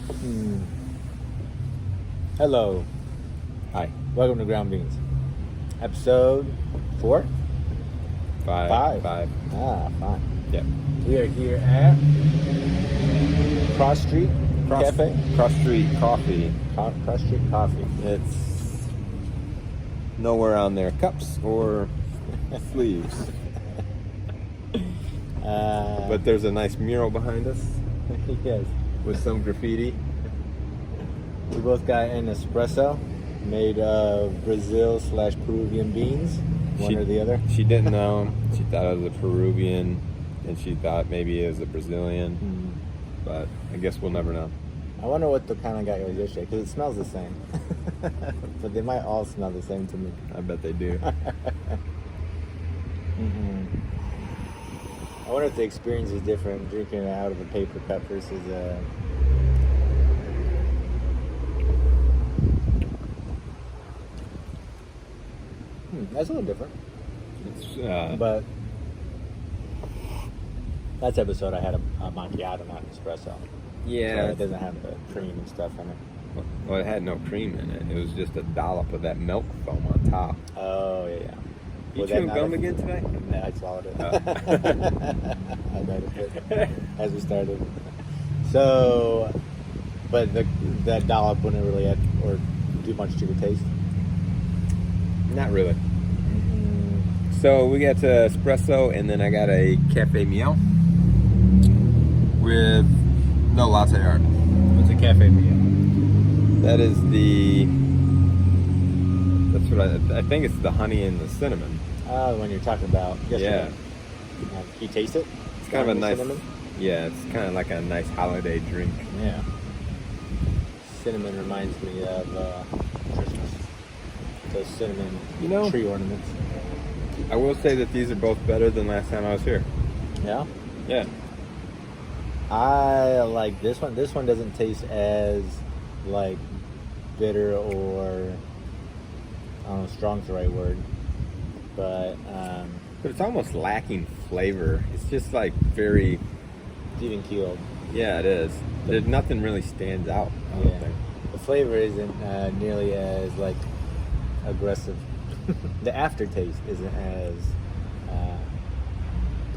Hmm. Hello. Hi. Welcome to Ground Beans. Episode 4? Five. Ah, fine. Yep. We are here at Cross Street Cafe. Cross Street Coffee. Cross Street Coffee. It's nowhere on their cups or sleeves. But there's a nice mural behind us Yes. with some graffiti. We both got an espresso made of Brazil/Peruvian beans. One or the other. She didn't know. She thought it was a Peruvian, and she thought maybe it was a Brazilian. But I guess we'll never know. I wonder what the kind of guy was yesterday, because it smells the same. But they might all smell the same to me. I bet they do. I wonder if the experience is different drinking it out of a paper cup versus a... That's a little different. It's, But last episode I had a macchiato, not an espresso. yeah. So it doesn't have the cream and stuff in it. Well, it had no cream in it. It was just a dollop of that milk foam on top. Oh, yeah. You Was that chewing not gum a- again today? No, I swallowed it. Oh. I made it as we started. So, but that dollop wouldn't really add or do much to the taste. Not really. So we got espresso, and then I got a cafe meal with no latte art. What's a cafe meal? That is that's what I think it's the honey and the cinnamon. When you're talking about yesterday. Yeah. Can you taste it? It's kind of a nice, cinnamon? yeah, it's kind of like a nice holiday drink. Yeah. Cinnamon reminds me of Christmas. Those cinnamon tree ornaments. I will say that these are both better than last time I was here. Yeah? Yeah. I like this one. This one doesn't taste as like bitter or I don't know, strong's the right word. But it's almost lacking flavor. It's just like very it's even keeled. Yeah, it is. There's nothing really stands out. I don't think. The flavor isn't nearly as like aggressive. The aftertaste isn't as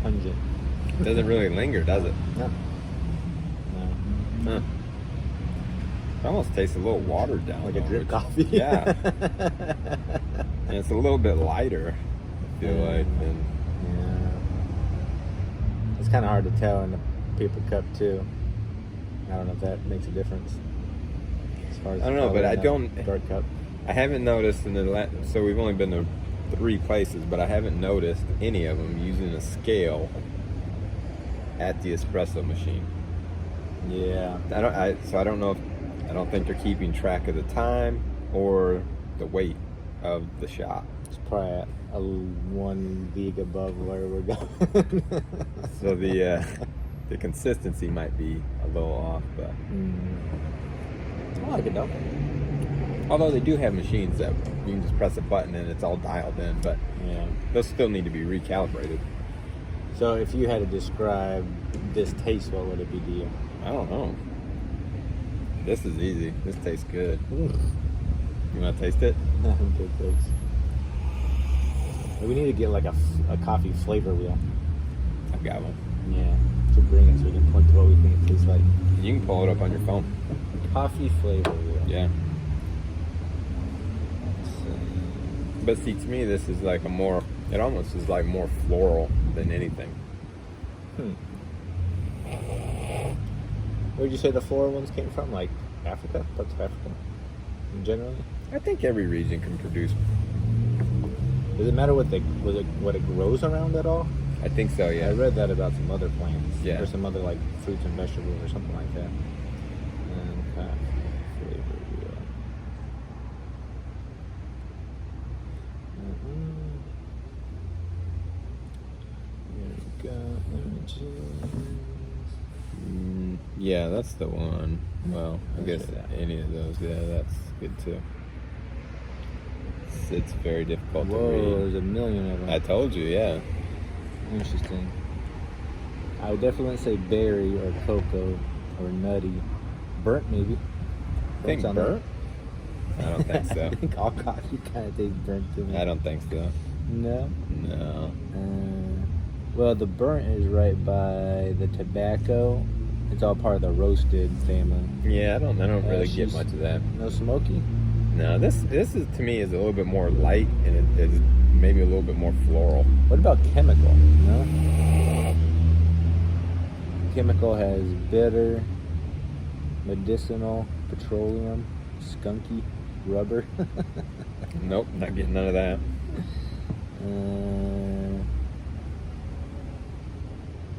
pungent. It doesn't really linger, does it? No. Huh. It almost tastes a little watered down. Like a drip coffee. Yeah. And it's a little bit lighter, I feel like. And yeah. It's kind of hard to tell in a paper cup too. I don't know if that makes a difference. As far as I don't know, but I don't. Dark cup. I haven't noticed so we've only been to 3 places, but I haven't noticed any of them using a scale at the espresso machine. Yeah. I don't know if I don't think they're keeping track of the time or the weight of the shot. It's probably at 1 league above where we're going. So the consistency might be a little off, but I like it though. Although they do have machines that you can just press a button and it's all dialed in, but yeah, those still need to be recalibrated. So if you had to describe this taste, what would it be to you? I don't know. This is easy. This tastes good. You want to taste it? Good, thanks. We need to get like a coffee flavor wheel. I've got one. Yeah, to bring it so we can point to what we think it tastes like. You can pull it up on your phone. Coffee flavor wheel. Yeah. But see, to me, this is like it almost is like more floral than anything. Where'd you say the floral ones came from? Like Africa? Parts of Africa? Generally? I think every region can produce. Does it matter what it grows around at all? I think so, yeah. I read that about some other plants. Yeah. Or some other like fruits and vegetables or something like that. And flavor wheel. There we go. Images. Yeah, that's the one. Well, I guess that. any of those, yeah, that's good too. It's very difficult to Whoa, read. there's a million of them. I told you, yeah. Interesting. I would definitely say berry or cocoa or nutty. Burnt, maybe. Think Burnt's on burnt? I don't think there. so. I think all coffee kind of tastes burnt to me. I don't think so. No? No. Well, the burnt is right by the tobacco. It's all part of the roasted family. Yeah, I don't really get she's- much of that. No smoky? No, this is to me is a little bit more light and it is maybe a little bit more floral. What about chemical? No? Chemical has bitter, medicinal, petroleum, skunky, rubber. Nope, not getting none of that.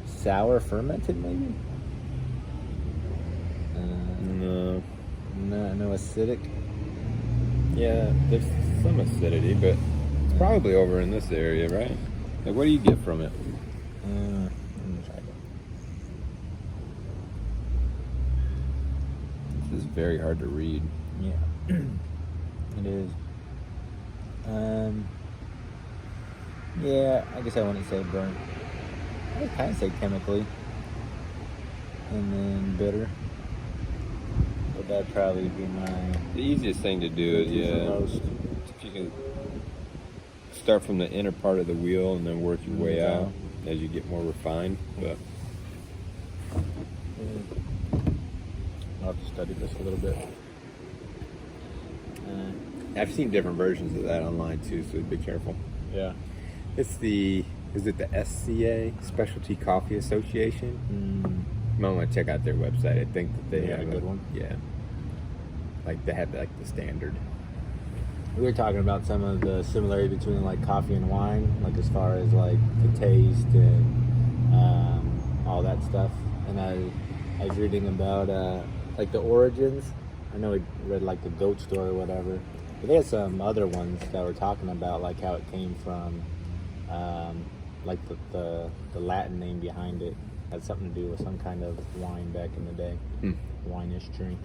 Sour fermented, maybe? No. No acidic. Yeah, there's some acidity, but it's probably over in this area, right? Like, what do you get from it? Let me try it. This is very hard to read. Yeah, it is. Yeah, I guess I wouldn't say burnt. I would kind of say chemically, and then bitter. But that'd probably be my The easiest thing to do is, the most. if you can start from the inner part of the wheel and then work your way Yeah. out as you get more refined. But I'll have to study this a little bit. I've seen different versions of that online too, so be careful. Yeah. Is it the SCA, Specialty Coffee Association? You might want to check out their website. I think that they They have have a good one? Yeah. Like they have like the standard. We were talking about some of the similarity between like coffee and wine, like as far as like the taste and all that stuff. And I was reading about like the origins. I know we read like the goat story or whatever, but they had some other ones that were talking about like how it came from, like the Latin name behind it had something to do with some kind of wine back in the day, wine-ish drink.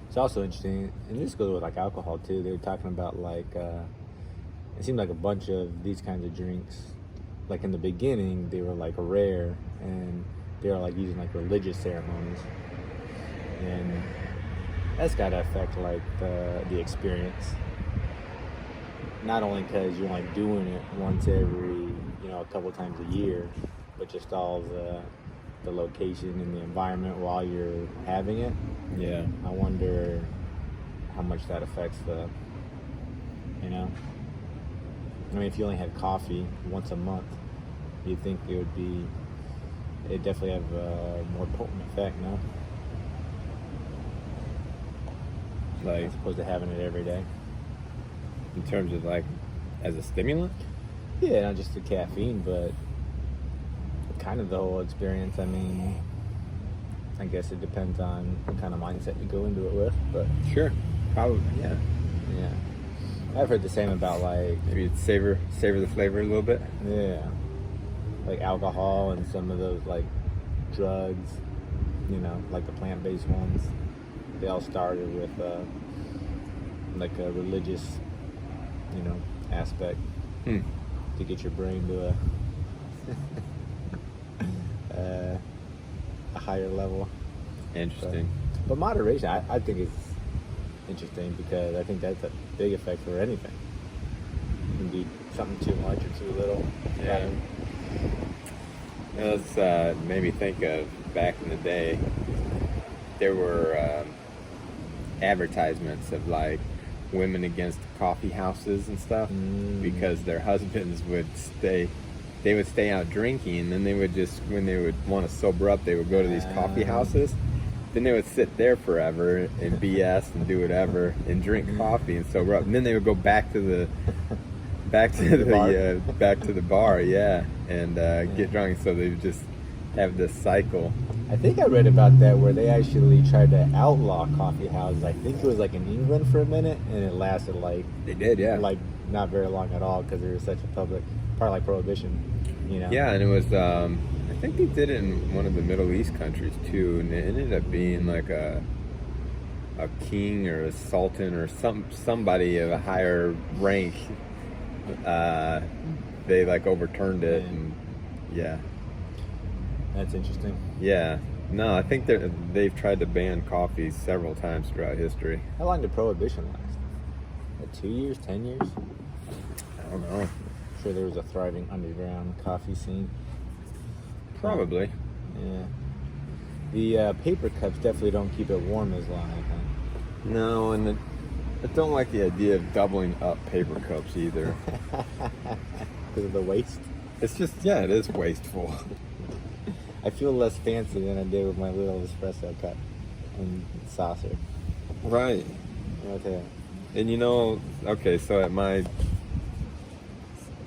It's also interesting, and this goes with like alcohol too. They were talking about like it seemed like a bunch of these kinds of drinks, like in the beginning they were like rare and they were like using like religious ceremonies, and that's got to affect like the experience. Not only because you're like doing it once every a couple times a year, but just all the location and the environment while you're having it. Yeah. I wonder how much that affects the, I mean, if you only had coffee once a month, you'd think it'd definitely have a more potent effect, no? Like As opposed to having it every day. in terms of like as a stimulant? Yeah, not just the caffeine, but kind of the whole experience. I mean, I guess it depends on what kind of mindset you go into it with, but Sure. Probably, yeah. yeah. I've heard the same about like, Maybe you'd savor the flavor a little bit. yeah, like alcohol and some of those like drugs, like the plant-based ones. They all started with like a religious, aspect to get your brain to a higher level. Interesting. But moderation, I think is interesting because I think that's a big effect for anything. You can do something too much or too little. Yeah. That's made me think of back in the day. There were advertisements of like women against coffee houses and stuff because their husbands would stay out drinking, and then they would just, when they would want to sober up, they would go to these coffee houses. Then they would sit there forever and BS and do whatever and drink coffee and sober up, and then they would go back to the bar, yeah, and get drunk. So they would just have this cycle. I think I read about that where they actually tried to outlaw coffee houses. I think it was like in England for a minute, and it lasted like They did, yeah. like not very long at all because there was such a public, probably like prohibition, Yeah, and it was, I think they did it in one of the Middle East countries too, and it ended up being like a king or a sultan or somebody of a higher rank. They like overturned it, and yeah. That's interesting. Yeah, No, I think they've tried to ban coffee several times throughout history. How long did Prohibition last? 2 years, 10 years? I don't know. I'm sure there was a thriving underground coffee scene. Probably. Yeah. The paper cups definitely don't keep it warm as long, I think. No, and I don't like the idea of doubling up paper cups either. Because of the waste? It's just, yeah, it is wasteful. I feel less fancy than I did with my little espresso cup and saucer. Right. Right there. And you know, okay, so at my, I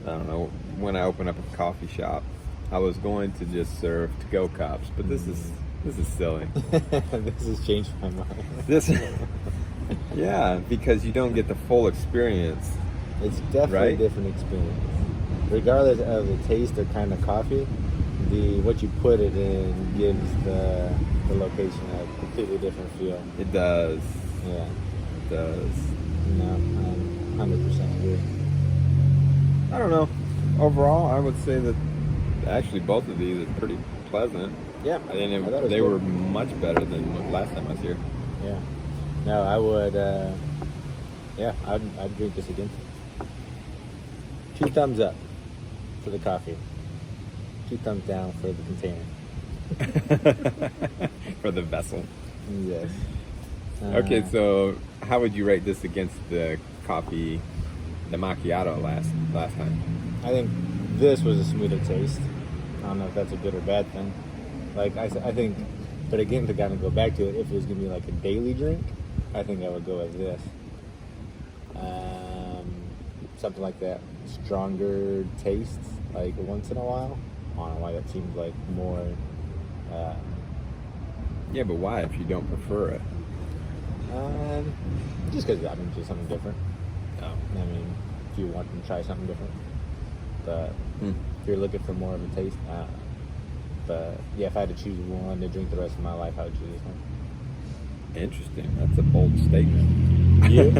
don't know, when I open up a coffee shop, I was going to just serve to-go cups, but this is silly. This has changed my mind. Yeah, because you don't get the full experience. It's definitely Right? a different experience. Regardless of the taste or kind of coffee, what you put it in gives the location a completely different feel. It does. Yeah. It does. No, I 100% agree. I don't know. Overall, I would say that actually both of these are pretty pleasant. Yeah. And I thought it was they good. were much better than last time I was here. Yeah. No, I would. Yeah, I'd drink this again. 2 thumbs up for the coffee. 2 thumbs down for the container. For the vessel. Yes. Okay, so how would you rate this against the coffee, the macchiato last time? I think this was a smoother taste. I don't know if that's a good or bad thing. Like I think, but again, to kind of go back to it, if it was gonna be like a daily drink, I think I would go with this. Something like that, stronger taste, like once in a while. I don't know why that seems like more. Yeah, but why if you don't prefer it? Just because just something different. Oh. I mean, if you want to try something different, but if you're looking for more of a taste, but yeah, if I had to choose one to drink the rest of my life, I would choose this one. Interesting. That's a bold statement. You?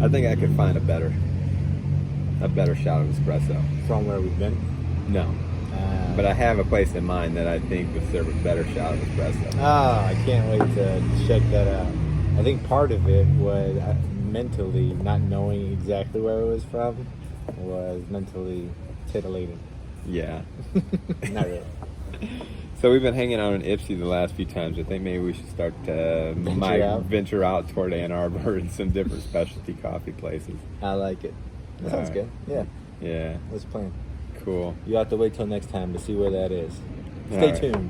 I think I could find a better shot of espresso. From where we've been? No. But I have a place in mind that I think would serve a better shot of espresso. I can't wait to check that out. I think part of it was mentally not knowing exactly where it was from was mentally titillating. Yeah. Not really. So we've been hanging out in Ipsy the last few times. I think maybe we should start to venture out toward Ann Arbor and some different specialty coffee places. I like it. That sounds good. Yeah. Yeah. Let's plan. Cool. You have to wait till next time to see where that is. All Stay right. tuned.